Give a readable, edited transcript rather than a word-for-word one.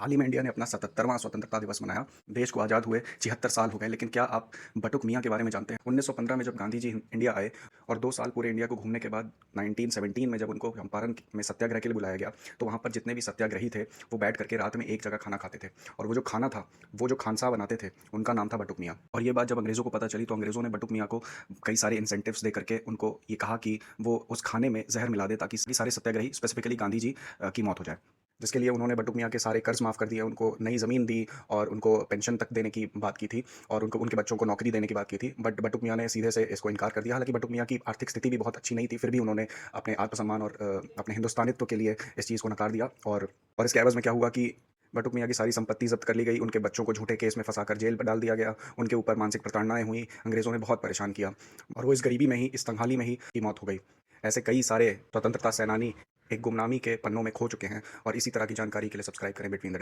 हाल ही में इंडिया ने अपना 77वां स्वतंत्रता दिवस मनाया। देश को आज़ाद हुए 76 साल हो गए, लेकिन क्या आप बटुक मियाँ के बारे में जानते हैं? 1915 में जब गांधी जी इंडिया आए और 2 साल पूरे इंडिया को घूमने के बाद 1917 में जब उनको चंपारण में सत्याग्रह के लिए बुलाया गया, तो वहाँ पर जितने भी सत्याग्रही थे, वो बैठ करके रात में एक जगह खाना खाते थे। और वो जो खाना था, वो जो खानसा बनाते थे, उनका नाम था बटुक मियाँ। और ये बात जब अंग्रेज़ों को पता चली, तो अंग्रेज़ों ने बटुक मियाँ को कई सारे इंसेंटिव्स दे करके उनको ये कहा कि वो उस खाने में ज़हर मिला दें, ताकि सारे सत्याग्रही, स्पेसिफिकली गांधी जी की मौत हो जाए। जिसके लिए उन्होंने बटुक मियाँ के सारे कर्ज माफ़ कर दिए, उनको नई ज़मीन दी और उनको पेंशन तक देने की बात की थी और उनको उनके बच्चों को नौकरी देने की बात की थी। बट बटुक मियाँ ने सीधे से इसको इनकार कर दिया। हालाँकि बटुक मियाँ की आर्थिक स्थिति भी बहुत अच्छी नहीं थी, फिर भी उन्होंने अपने आत्मसम्मान और अपने हिंदुस्तानित्व के लिए इस चीज़ को नकार दिया। और इसके एवज़ में क्या हुआ कि बटुक मियाँ की सारी संपत्ति ज़ब्त कर ली गई, उनके बच्चों को झूठे केस में फँसाकर जेल में डाल दिया गया, उनके ऊपर मानसिक प्रताड़नाएँ हुई, अंग्रेज़ों ने बहुत परेशान किया और वो इस गरीबी में ही, इस तंगहाली में ही की मौत हो गई। ऐसे कई सारे स्वतंत्रता सेनानी एक गुमनामी के पन्नों में खो चुके हैं और इसी तरह की जानकारी के लिए सब्सक्राइब करें बिटवीन द